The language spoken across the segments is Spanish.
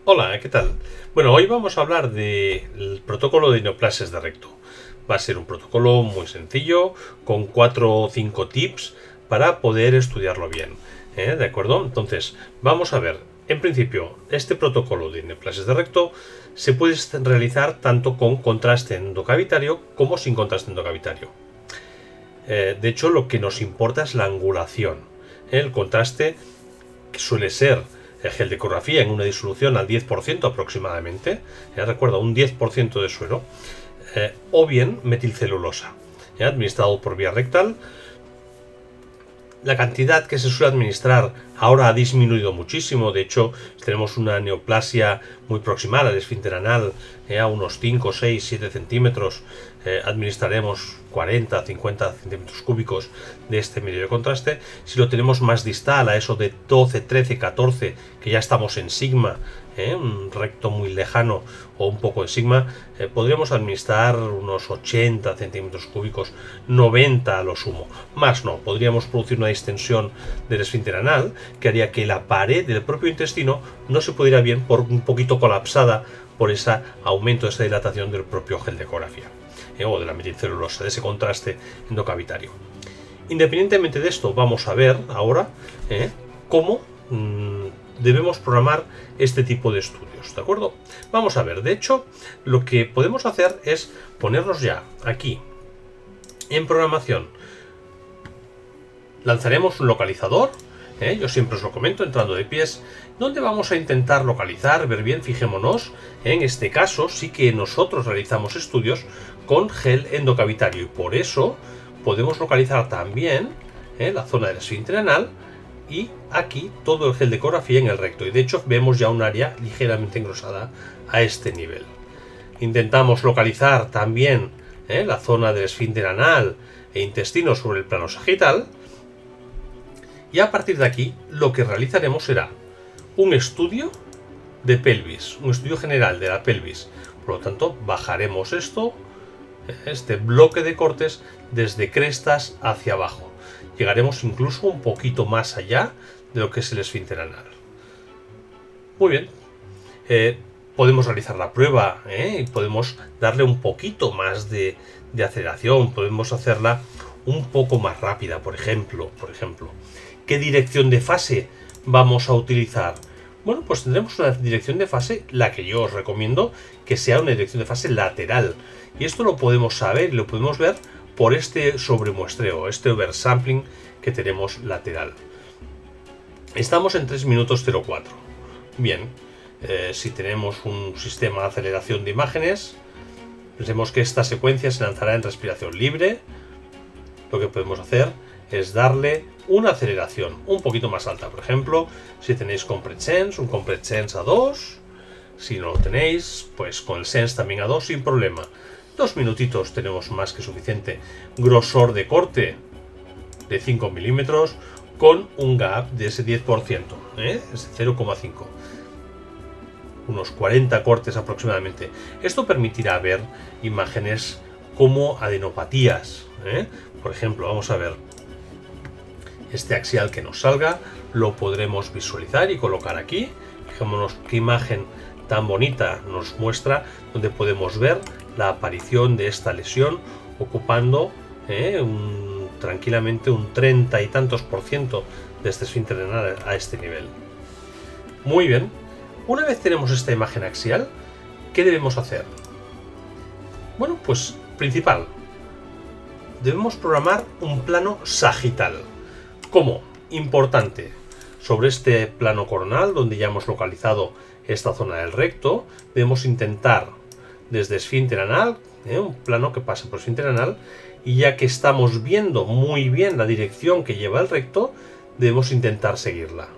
Hola, ¿qué tal? Bueno, hoy vamos a hablar del protocolo de neoplasias de recto. Va a ser un protocolo muy sencillo, con 4 o 5 tips para poder estudiarlo bien. ¿De acuerdo? Entonces, vamos a ver. En principio, este protocolo de neoplasias de recto se puede realizar tanto con contraste endocavitario como sin contraste endocavitario. De hecho, lo que nos importa es la angulación. El contraste suele ser el gel de ecografía en una disolución al 10% aproximadamente, recuerda, un 10% de suero, o bien metilcelulosa, administrado por vía rectal. La cantidad que se suele administrar ahora ha disminuido muchísimo. De hecho, tenemos una neoplasia muy proximal al esfínter anal, a unos 5, 6, 7 centímetros. Administraremos 40, 50 centímetros cúbicos de este medio de contraste. Si lo tenemos más distal, a eso de 12, 13, 14, que ya estamos en sigma, un recto muy lejano o un poco de sigma, podríamos administrar unos 80 centímetros cúbicos, 90 a lo sumo. Más no, podríamos producir una distensión del esfínter anal que haría que la pared del propio intestino no se pudiera bien, por un poquito colapsada por ese aumento, esa dilatación del propio gel de ecografía, o de la metilcelulosa, de ese contraste endocavitario. Independientemente de esto, vamos a ver ahora cómo debemos programar este tipo de estudios, ¿de acuerdo? Vamos a ver, de hecho, lo que podemos hacer es ponernos ya aquí en programación. Lanzaremos un localizador, yo siempre os lo comento entrando de pies, donde vamos a intentar localizar, ver bien, fijémonos, en este caso sí que nosotros realizamos estudios con gel endocavitario y por eso podemos localizar también la zona del esfínter anal y aquí todo el gel de ecografía en el recto, y de hecho vemos ya un área ligeramente engrosada a este nivel. Intentamos localizar también la zona del esfínter anal e intestino sobre el plano sagital, y a partir de aquí lo que realizaremos será un estudio de pelvis, un estudio general de la pelvis. Por lo tanto, bajaremos este bloque de cortes desde crestas hacia abajo. Llegaremos incluso un poquito más allá de lo que es el esfínter anal. Muy bien. Podemos realizar la prueba y podemos darle un poquito más de aceleración. Podemos hacerla un poco más rápida, por ejemplo. ¿Qué dirección de fase vamos a utilizar? Bueno, pues tendremos una dirección de fase, la que yo os recomiendo que sea una dirección de fase lateral. Y esto lo podemos saber y lo podemos ver por este sobremuestreo, este oversampling que tenemos lateral. Estamos en 3 minutos 04. Bien, si tenemos un sistema de aceleración de imágenes, pensemos que esta secuencia se lanzará en respiración libre. Lo que podemos hacer es darle una aceleración un poquito más alta. Por ejemplo, si tenéis Compressed Sense, un Compressed Sense a 2. Si no lo tenéis, pues con el Sense también a 2 sin problema. 2 minutitos tenemos más que suficiente. Grosor de corte de 5 milímetros con un gap de ese 10%, es 0,5. Unos 40 cortes aproximadamente. Esto permitirá ver imágenes como adenopatías. Por ejemplo, vamos a ver este axial que nos salga, lo podremos visualizar y colocar aquí. Fijémonos qué imagen tan bonita nos muestra, donde podemos ver la aparición de esta lesión ocupando tranquilamente un 30 y tantos % de este esfínter anal a este nivel. Muy bien, una vez tenemos esta imagen axial, ¿qué debemos hacer? Bueno, pues principal, debemos programar un plano sagital. ¿Cómo? Importante. Sobre este plano coronal, donde ya hemos localizado esta zona del recto, debemos intentar desde esfínter anal, un plano que pasa por esfínter anal, y ya que estamos viendo muy bien la dirección que lleva el recto, debemos intentar seguirla.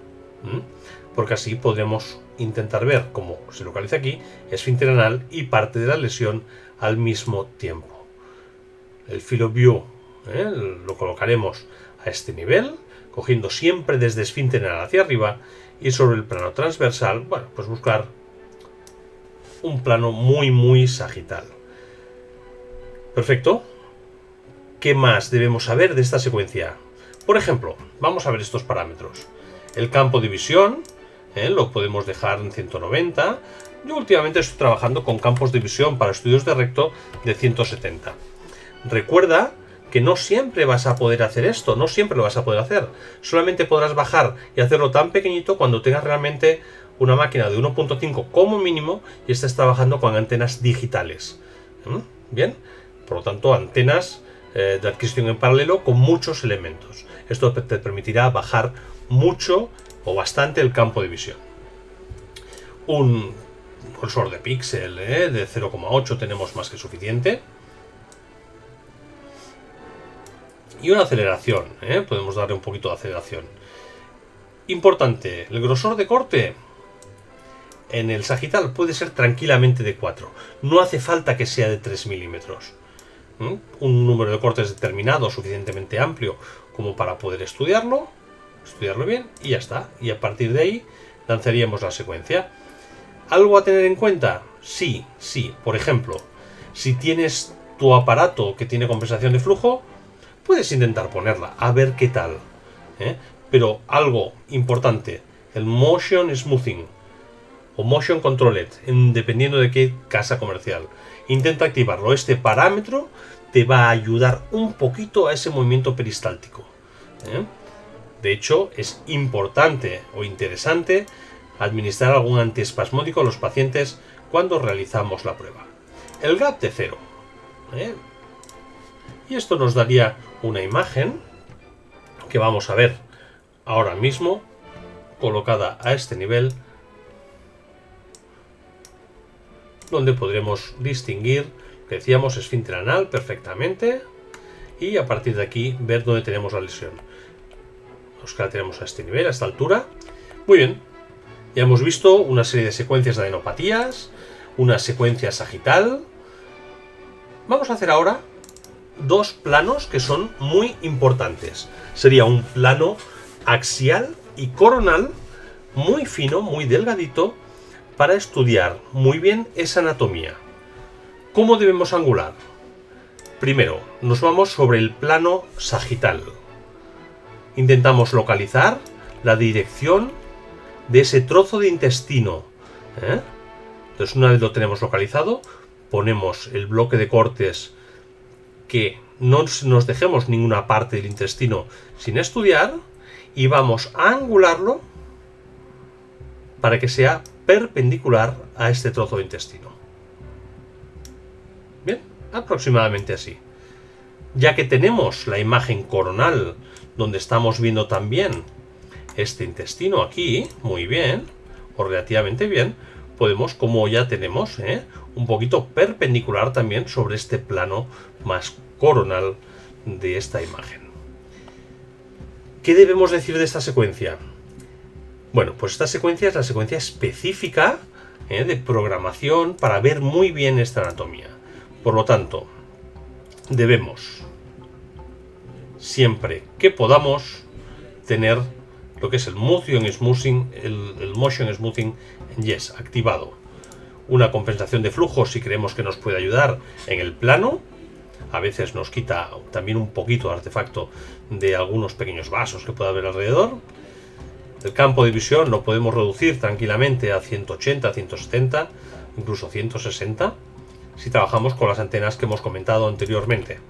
Porque así podremos intentar ver cómo se localiza aquí esfínter anal y parte de la lesión al mismo tiempo. El filo view lo colocaremos a este nivel, cogiendo siempre desde esfínter anal hacia arriba, y sobre el plano transversal, bueno, pues buscar un plano muy sagital. Perfecto. ¿Qué más debemos saber de esta secuencia? Por ejemplo, vamos a ver estos parámetros. El campo de visión, lo podemos dejar en 190. Yo últimamente estoy trabajando con campos de visión para estudios de recto de 170. Recuerda que no siempre vas a poder hacer esto, no siempre lo vas a poder hacer. Solamente podrás bajar y hacerlo tan pequeñito cuando tengas realmente una máquina de 1.5 como mínimo y estés trabajando con antenas digitales. Bien, por lo tanto, antenas de adquisición en paralelo con muchos elementos. Esto te permitirá bajar mucho o bastante el campo de visión. Un grosor de píxel de 0,8 tenemos más que suficiente. Y una aceleración, podemos darle un poquito de aceleración. Importante, el grosor de corte en el sagital puede ser tranquilamente de 4. No hace falta que sea de 3 milímetros. Un número de cortes determinado, suficientemente amplio como para poder estudiarlo bien y ya está. Y a partir de ahí lanzaríamos la secuencia. ¿Algo a tener en cuenta? Sí. Por ejemplo, si tienes tu aparato que tiene compensación de flujo, puedes intentar ponerla, a ver qué tal. Pero algo importante, el Motion Smoothing o Motion Controlled, dependiendo de qué casa comercial. Intenta activarlo. Este parámetro te va a ayudar un poquito a ese movimiento peristáltico. De hecho, es importante o interesante administrar algún antiespasmódico a los pacientes cuando realizamos la prueba. El gap de 0. Y esto nos daría una imagen que vamos a ver ahora mismo colocada a este nivel, donde podremos distinguir, que decíamos, esfínter anal perfectamente, y a partir de aquí ver dónde tenemos la lesión. Nos la tenemos a este nivel, a esta altura. Muy bien, ya hemos visto una serie de secuencias de adenopatías, una secuencia sagital. Vamos a hacer ahora dos planos que son muy importantes. Sería un plano axial y coronal muy fino, muy delgadito, para estudiar muy bien esa anatomía. ¿Cómo debemos angular? Primero, nos vamos sobre el plano sagital. Intentamos localizar la dirección de ese trozo de intestino. Entonces, una vez lo tenemos localizado, ponemos el bloque de cortes, que no nos dejemos ninguna parte del intestino sin estudiar, y vamos a angularlo para que sea perpendicular a este trozo de intestino. Bien, aproximadamente así. Ya que tenemos la imagen coronal, donde estamos viendo también este intestino aquí, muy bien, o relativamente bien, podemos, como ya tenemos, un poquito perpendicular también sobre este plano más coronal de esta imagen. ¿Qué debemos decir de esta secuencia? Bueno, pues esta secuencia es la secuencia específica de programación para ver muy bien esta anatomía. Por lo tanto, debemos, siempre que podamos, tener lo que es el Motion Smoothing, el Motion Smoothing Yes activado. Una compensación de flujo si creemos que nos puede ayudar en el plano. A veces nos quita también un poquito de artefacto de algunos pequeños vasos que pueda haber alrededor. El campo de visión lo podemos reducir tranquilamente a 180, 170, incluso 160, si trabajamos con las antenas que hemos comentado anteriormente.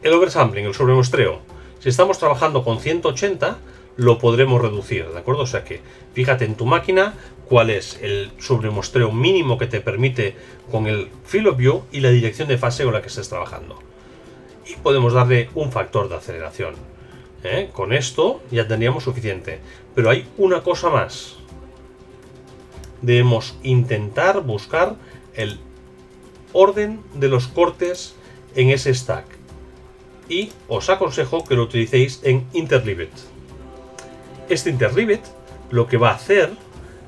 El oversampling, el sobremuestreo. Si estamos trabajando con 180, lo podremos reducir, ¿de acuerdo? O sea que fíjate en tu máquina cuál es el sobremuestreo mínimo que te permite con el field of view y la dirección de fase con la que estés trabajando. Y podemos darle un factor de aceleración. Con esto ya tendríamos suficiente. Pero hay una cosa más. Debemos intentar buscar el orden de los cortes en ese stack. Y os aconsejo que lo utilicéis en Interleaved. Este Interleaved lo que va a hacer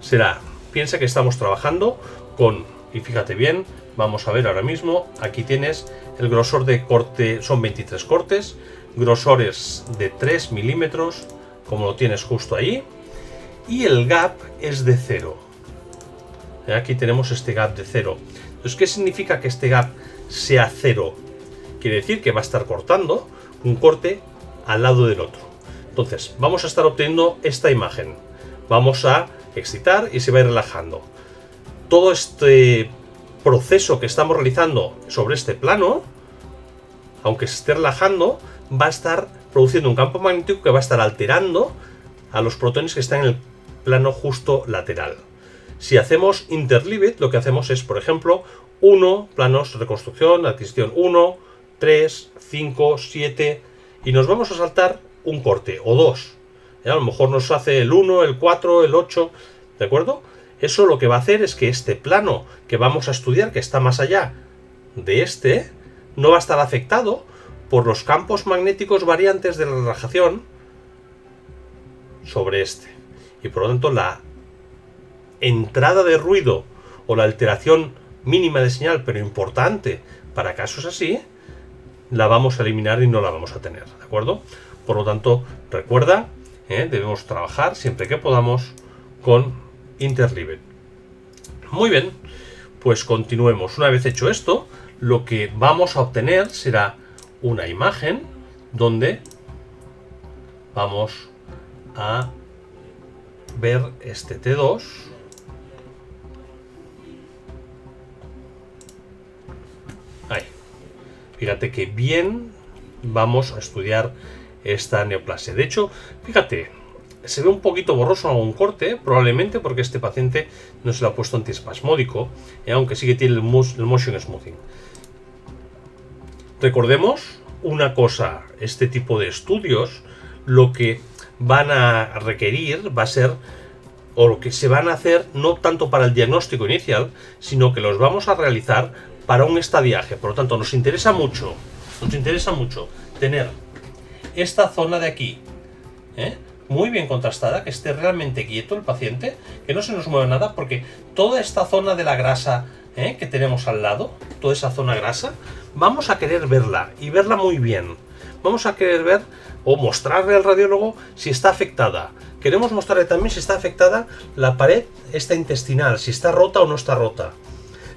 será, piensa que estamos trabajando con, y fíjate bien, vamos a ver ahora mismo, aquí tienes el grosor de corte, son 23 cortes, grosores de 3 milímetros, como lo tienes justo ahí, y el gap es de 0. Aquí tenemos este gap de 0. Entonces, ¿qué significa que este gap sea 0? Quiere decir que va a estar cortando un corte al lado del otro. Entonces, vamos a estar obteniendo esta imagen. Vamos a excitar y se va a ir relajando. Todo este proceso que estamos realizando sobre este plano, aunque se esté relajando, va a estar produciendo un campo magnético que va a estar alterando a los protones que están en el plano justo lateral. Si hacemos interleaved, lo que hacemos es, por ejemplo, 1, planos, reconstrucción, adquisición 1, 3, 5, 7, y nos vamos a saltar un corte o dos. A lo mejor nos hace el 1, el 4, el 8, ¿de acuerdo? Eso lo que va a hacer es que este plano que vamos a estudiar, que está más allá de este, no va a estar afectado por los campos magnéticos variantes de la relajación sobre este. Y por lo tanto la entrada de ruido o la alteración mínima de señal, pero importante para casos así, la vamos a eliminar y no la vamos a tener, ¿de acuerdo? Por lo tanto, recuerda, debemos trabajar siempre que podamos con interleaved. Muy bien, pues continuemos. Una vez hecho esto, lo que vamos a obtener será una imagen donde vamos a ver este T2. Ahí. Fíjate que bien vamos a estudiar esta neoplasia. De hecho, fíjate, se ve un poquito borroso algún corte, probablemente porque este paciente no se le ha puesto antiespasmódico, aunque sí que tiene el motion smoothing. Recordemos una cosa, este tipo de estudios lo que van a requerir va a ser, o lo que se van a hacer, no tanto para el diagnóstico inicial, sino que los vamos a realizar para un estadiaje. Por lo tanto, nos interesa mucho tener esta zona de aquí, muy bien contrastada, que esté realmente quieto el paciente, que no se nos mueva nada, porque toda esta zona de la grasa que tenemos al lado, toda esa zona grasa, vamos a querer verla y verla muy bien. Vamos a querer ver o mostrarle al radiólogo si está afectada. Queremos mostrarle también si está afectada la pared esta intestinal, si está rota o no está rota.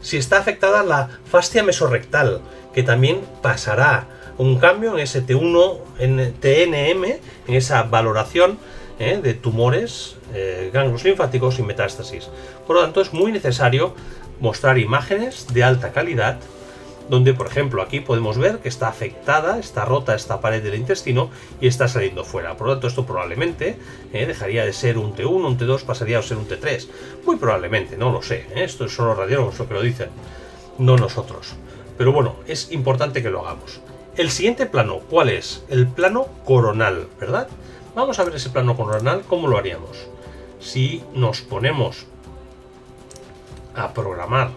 Si está afectada la fascia mesorrectal, que también pasará un cambio en ese T1, en TNM, en esa valoración de tumores, ganglios linfáticos y metástasis. Por lo tanto, es muy necesario mostrar imágenes de alta calidad, donde, por ejemplo, aquí podemos ver que está afectada, está rota esta pared del intestino y está saliendo fuera. Por lo tanto, esto probablemente dejaría de ser un T1, un T2, pasaría a ser un T3. Muy probablemente, no lo sé. Esto son los radiólogos los que lo dicen, no nosotros. Pero bueno, es importante que lo hagamos. El siguiente plano, ¿cuál es? El plano coronal, ¿verdad? Vamos a ver ese plano coronal, ¿cómo lo haríamos? Si nos ponemos a programar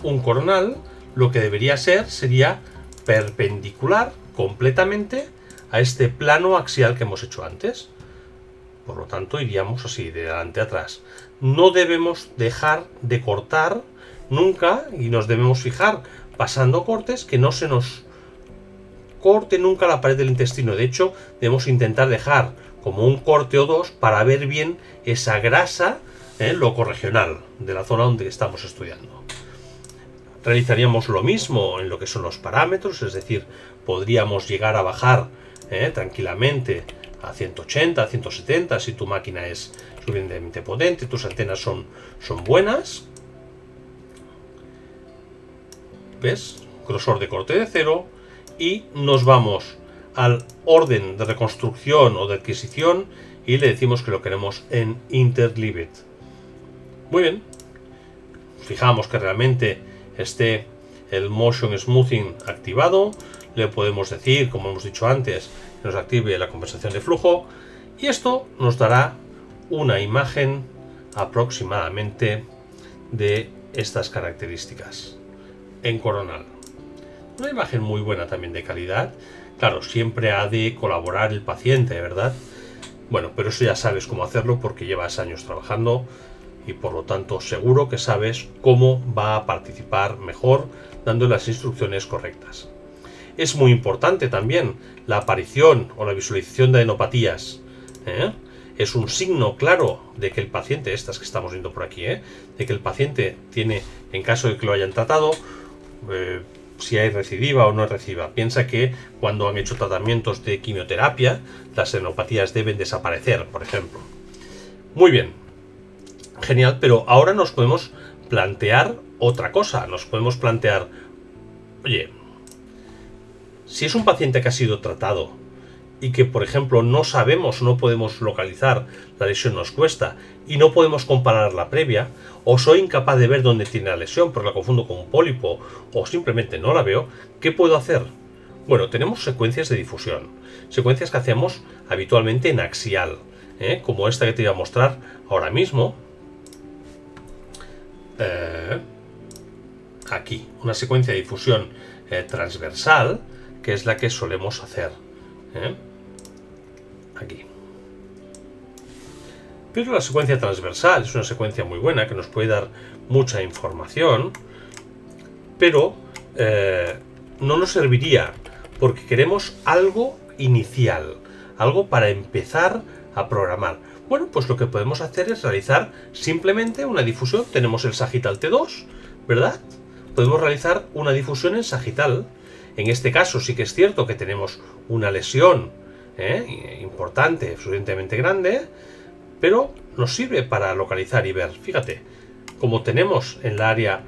un coronal, lo que debería ser sería perpendicular completamente a este plano axial que hemos hecho antes. Por lo tanto, iríamos así, de delante a atrás. No debemos dejar de cortar nunca y nos debemos fijar pasando cortes que no se nos corte nunca la pared del intestino. De hecho, debemos intentar dejar como un corte o dos para ver bien esa grasa locorregional de la zona donde estamos estudiando. Realizaríamos lo mismo en lo que son los parámetros, es decir, podríamos llegar a bajar tranquilamente a 180, a 170 si tu máquina es suficientemente potente, tus antenas son buenas. ¿Ves? Grosor de corte de 0 y nos vamos al orden de reconstrucción o de adquisición y le decimos que lo queremos en interleaved. Muy bien. Fijamos que realmente esté el motion smoothing activado. Le podemos decir, como hemos dicho antes, que nos active la compensación de flujo y esto nos dará una imagen aproximadamente de estas características en coronal. Una imagen muy buena también de calidad. Claro, siempre ha de colaborar el paciente, ¿verdad? Bueno, pero eso ya sabes cómo hacerlo porque llevas años trabajando y por lo tanto seguro que sabes cómo va a participar mejor dando las instrucciones correctas. Es muy importante también la aparición o la visualización de adenopatías. Es un signo claro de que el paciente, estas que estamos viendo por aquí, de que el paciente tiene, en caso de que lo hayan tratado, si hay recidiva o no hay recidiva. Piensa que cuando han hecho tratamientos de quimioterapia, las adenopatías deben desaparecer, por ejemplo. Muy bien, genial, pero ahora nos podemos plantear otra cosa. Nos podemos plantear, oye, si es un paciente que ha sido tratado y que, por ejemplo, no sabemos, no podemos localizar, la lesión nos cuesta y no podemos comparar la previa, o soy incapaz de ver dónde tiene la lesión porque la confundo con un pólipo o simplemente no la veo, ¿qué puedo hacer? Bueno, tenemos secuencias de difusión, secuencias que hacemos habitualmente en axial, como esta que te voy a mostrar ahora mismo. Aquí, una secuencia de difusión transversal, que es la que solemos hacer. Aquí. Pero la secuencia transversal es una secuencia muy buena que nos puede dar mucha información, pero no nos serviría porque queremos algo inicial, algo para empezar a programar. Bueno, pues lo que podemos hacer es realizar simplemente una difusión. Tenemos el sagital T2, ¿verdad? Podemos realizar una difusión en sagital. En este caso sí que es cierto que tenemos una lesión importante, suficientemente grande, pero nos sirve para localizar y ver. Fíjate, como tenemos en la área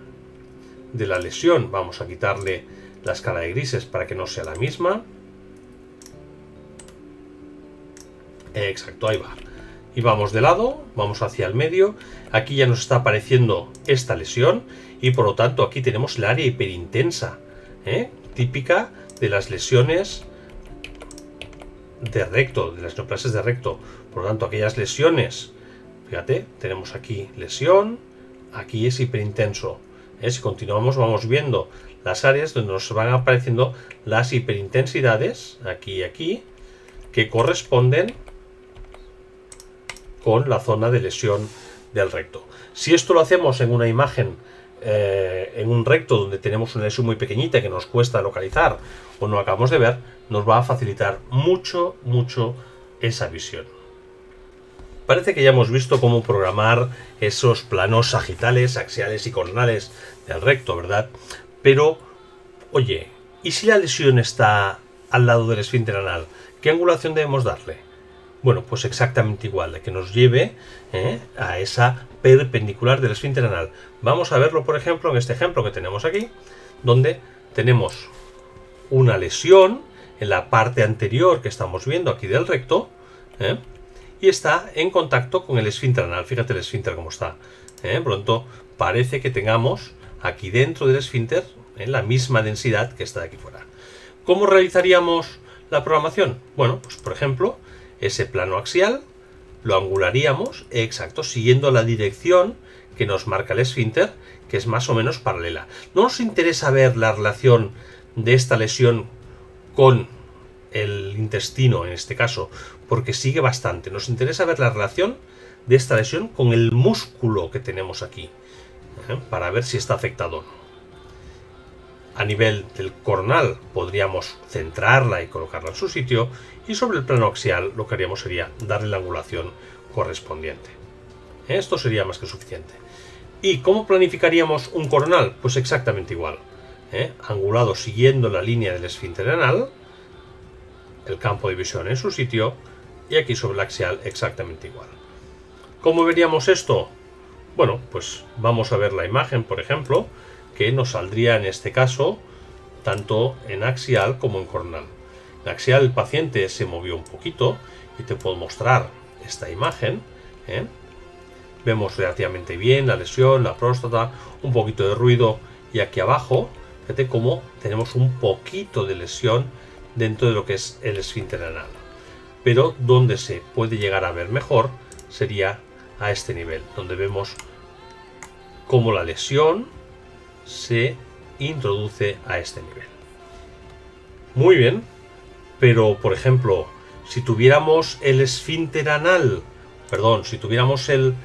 de la lesión, vamos a quitarle la escala de grises para que no sea la misma. Exacto, ahí va. Y vamos de lado, vamos hacia el medio. Aquí ya nos está apareciendo esta lesión y por lo tanto aquí tenemos el área hiperintensa, típica de las lesiones de recto, de las neoplasias de recto. Por lo tanto, aquellas lesiones, fíjate, tenemos aquí lesión, aquí es hiperintenso. Si continuamos vamos viendo las áreas donde nos van apareciendo las hiperintensidades, aquí y aquí, que corresponden con la zona de lesión del recto. Si esto lo hacemos en una imagen, en un recto donde tenemos una lesión muy pequeñita que nos cuesta localizar o no acabamos de ver, nos va a facilitar mucho esa visión. Parece que ya hemos visto cómo programar esos planos sagitales, axiales y coronales del recto, ¿verdad? Pero, oye, ¿y si la lesión está al lado del esfínter anal? ¿Qué angulación debemos darle? Bueno, pues exactamente igual, de que nos lleve a esa perpendicular del esfínter anal. Vamos a verlo, por ejemplo, en este ejemplo que tenemos aquí, donde tenemos una lesión en la parte anterior que estamos viendo aquí del recto, y está en contacto con el esfínter anal. Fíjate el esfínter cómo está. Por lo tanto, parece que tengamos aquí dentro del esfínter la misma densidad que está de aquí fuera. ¿Cómo realizaríamos la programación? Bueno, pues por ejemplo, ese plano axial lo angularíamos, exacto, siguiendo la dirección que nos marca el esfínter, que es más o menos paralela. No nos interesa ver la relación de esta lesión con el intestino, en este caso, porque sigue bastante. Nos interesa ver la relación de esta lesión con el músculo que tenemos aquí, para ver si está afectado o no. A nivel del coronal podríamos centrarla y colocarla en su sitio, y sobre el plano axial lo que haríamos sería darle la angulación correspondiente. Esto sería más que suficiente. ¿Y cómo planificaríamos un coronal? Pues exactamente igual. Angulado siguiendo la línea del esfínter anal, el campo de visión en su sitio, y aquí sobre el axial exactamente igual. ¿Cómo veríamos esto? Bueno, pues vamos a ver la imagen, por ejemplo, que nos saldría en este caso tanto en axial como en coronal. En axial el paciente se movió un poquito y te puedo mostrar esta imagen. Vemos relativamente bien la lesión, la próstata, un poquito de ruido, y aquí abajo, fíjate cómo tenemos un poquito de lesión dentro de lo que es el esfínter anal. Pero donde se puede llegar a ver mejor sería a este nivel, donde vemos cómo la lesión se introduce a este nivel. Muy bien, pero por ejemplo, si tuviéramos el esfínter anal, perdón, si tuviéramos el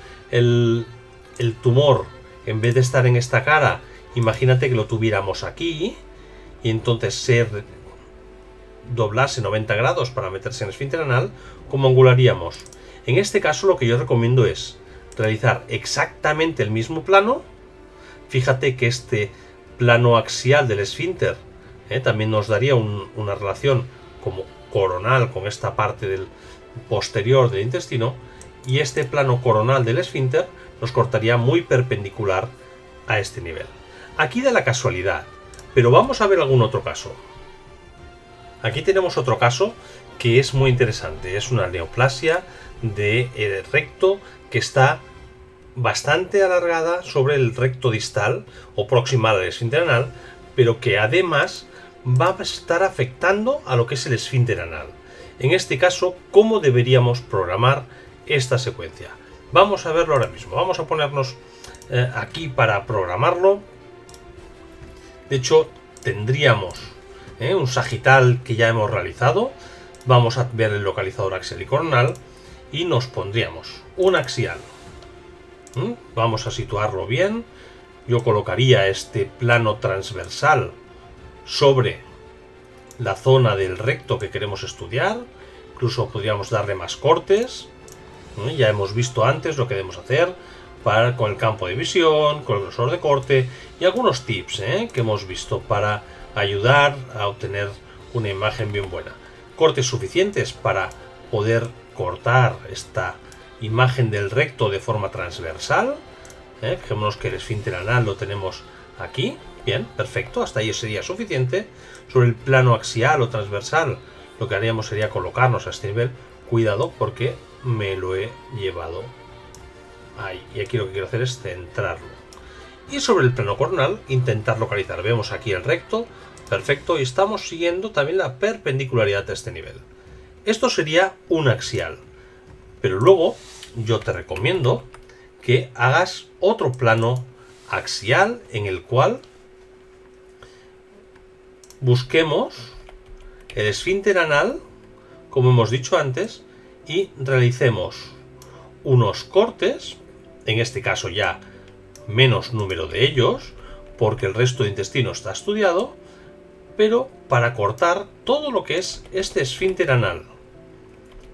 tumor, en vez de estar en esta cara, imagínate que lo tuviéramos aquí, y entonces se doblase 90 grados para meterse en el esfínter anal, ¿cómo angularíamos? En este caso lo que yo recomiendo es realizar exactamente el mismo plano. Fíjate que este plano axial del esfínter también nos daría una relación como coronal con esta parte del posterior del intestino, y este plano coronal del esfínter nos cortaría muy perpendicular a este nivel. Aquí da la casualidad, pero vamos a ver algún otro caso. Aquí tenemos otro caso que es muy interesante. Es una neoplasia de recto que está bastante alargada sobre el recto distal o proximal al esfínter anal, pero que además va a estar afectando a lo que es el esfínter anal. En este caso, ¿cómo deberíamos programar esta secuencia? Vamos a verlo ahora mismo. Vamos a ponernos aquí para programarlo. De hecho, tendríamos un sagital que ya hemos realizado. Vamos a ver el localizador axial y coronal y nos pondríamos un axial. Vamos a situarlo bien. Yo colocaría este plano transversal sobre la zona del recto que queremos estudiar. Incluso podríamos darle más cortes. Ya hemos visto antes lo que debemos hacer con el campo de visión, con el grosor de corte y algunos tips que hemos visto para ayudar a obtener una imagen bien buena. Cortes suficientes para poder cortar esta imagen del recto de forma transversal. Fijémonos que el esfínter anal lo tenemos aquí. Bien, perfecto, hasta ahí sería suficiente. Sobre el plano axial o transversal lo que haríamos sería colocarnos a este nivel. Cuidado porque me lo he llevado ahí. Y aquí lo que quiero hacer es centrarlo. Y sobre el plano coronal intentar localizar. Vemos aquí el recto. Perfecto, y estamos siguiendo también la perpendicularidad de este nivel. Esto sería un axial. Pero luego yo te recomiendo que hagas otro plano axial en el cual busquemos el esfínter anal, como hemos dicho antes, y realicemos unos cortes, en este caso ya menos número de ellos, porque el resto de intestino está estudiado, pero para cortar todo lo que es este esfínter anal.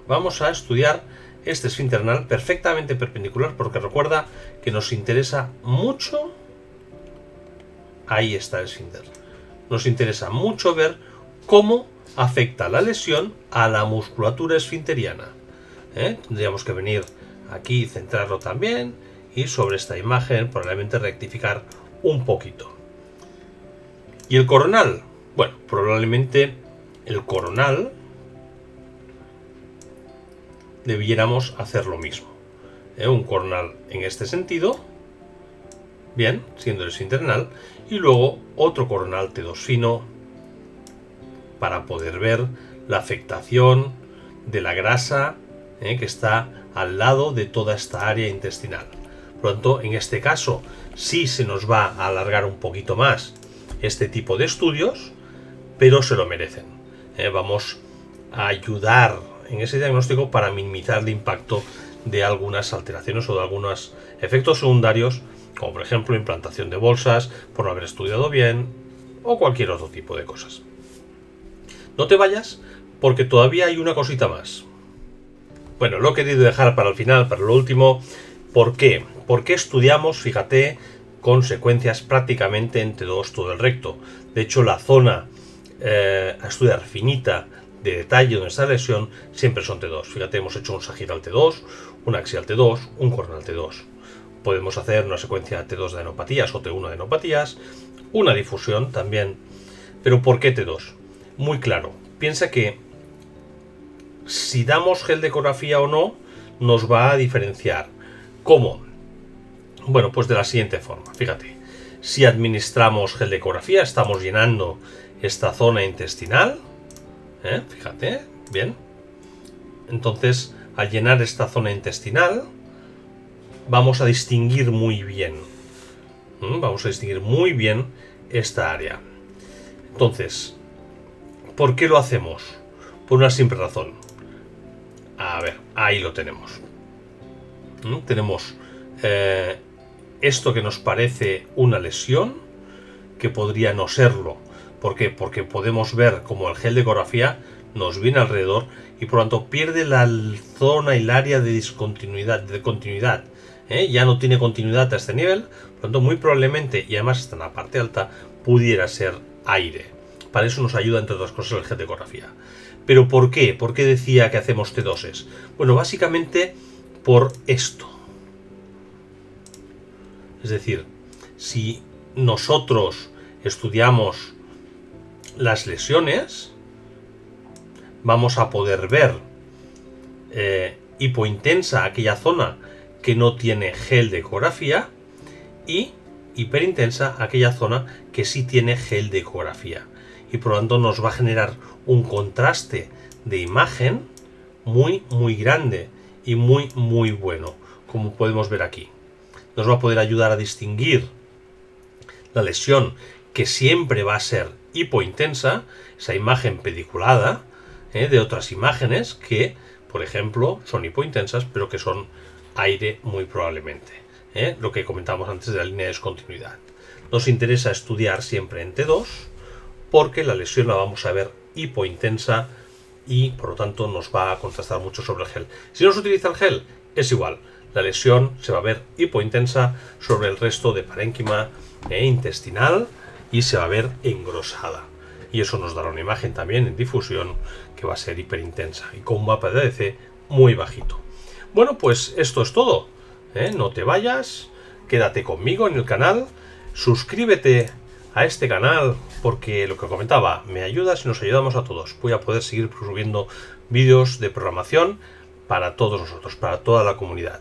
Vamos a estudiar este esfínter anal perfectamente perpendicular, porque recuerda que nos interesa mucho. Ahí está el esfínter. Nos interesa mucho ver cómo afecta la lesión a la musculatura esfinteriana. Tendríamos que venir aquí y centrarlo también, y sobre esta imagen probablemente rectificar un poquito. ¿Y el coronal? Bueno, probablemente el coronal debiéramos hacer lo mismo. Un coronal en este sentido, bien, siendo el esfínter anal, y luego otro coronal T2 fino para poder ver la afectación de la grasa que está al lado de toda esta área intestinal. Por lo tanto, en este caso sí se nos va a alargar un poquito más este tipo de estudios, pero se lo merecen. Vamos a ayudar en ese diagnóstico para minimizar el impacto de algunas alteraciones o de algunos efectos secundarios, como por ejemplo implantación de bolsas por no haber estudiado bien o cualquier otro tipo de cosas. No te vayas porque todavía hay una cosita más. Bueno, lo he querido dejar para el final, para lo último. ¿Por qué? Porque estudiamos, fíjate, con secuencias prácticamente en T2 todo el recto. De hecho, la zona a estudiar finita de detalle donde está la lesión siempre son T2. Fíjate, hemos hecho un sagital T2, un axial T2, un coronal T2. Podemos hacer una secuencia T2 de adenopatías o T1 de adenopatías, una difusión también. Pero ¿por qué T2? Muy claro. Piensa que si damos gel de ecografía o no, nos va a diferenciar. ¿Cómo? Bueno, pues de la siguiente forma. Fíjate, si administramos gel de ecografía, estamos llenando esta zona intestinal. Fíjate, bien. Entonces, al llenar esta zona intestinal, vamos a distinguir muy bien. Vamos a distinguir muy bien esta área. Entonces, ¿por qué lo hacemos? Por una simple razón. A ver, ahí lo tenemos. Tenemos esto que nos parece una lesión, que podría no serlo. ¿Por qué? Porque podemos ver como el gel de ecografía nos viene alrededor y por lo tanto pierde la zona y el área de discontinuidad, de continuidad. Ya no tiene continuidad a este nivel, por lo tanto muy probablemente, y además está en la parte alta, pudiera ser aire. Para eso nos ayuda, entre otras cosas, el gel de ecografía. ¿Pero por qué? ¿Por qué decía que hacemos T2s? Bueno, básicamente por esto. Es decir, si nosotros estudiamos las lesiones, vamos a poder ver hipointensa, aquella zona que no tiene gel de ecografía, y hiperintensa, aquella zona que sí tiene gel de ecografía. Y por lo tanto nos va a generar un contraste de imagen muy grande y muy bueno, como podemos ver aquí. Nos va a poder ayudar a distinguir la lesión, que siempre va a ser hipointensa, esa imagen pediculada, de otras imágenes que, por ejemplo, son hipointensas, pero que son aire muy probablemente. Lo que comentamos antes de la línea de discontinuidad. Nos interesa estudiar siempre en T2, porque la lesión la vamos a ver hipointensa y por lo tanto nos va a contrastar mucho sobre el gel. Si no se utiliza el gel, es igual. La lesión se va a ver hipointensa sobre el resto de parénquima intestinal y se va a ver engrosada. Y eso nos dará una imagen también en difusión que va a ser hiperintensa y con un mapa de ADC muy bajito. Bueno, pues esto es todo. No te vayas, quédate conmigo en el canal, suscríbete a este canal porque lo que comentaba, me ayudas y nos ayudamos a todos. Voy a poder seguir subiendo vídeos de programación para todos nosotros, para toda la comunidad.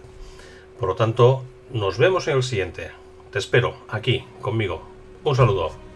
Por lo tanto, nos vemos en el siguiente. Te espero aquí conmigo. Un saludo.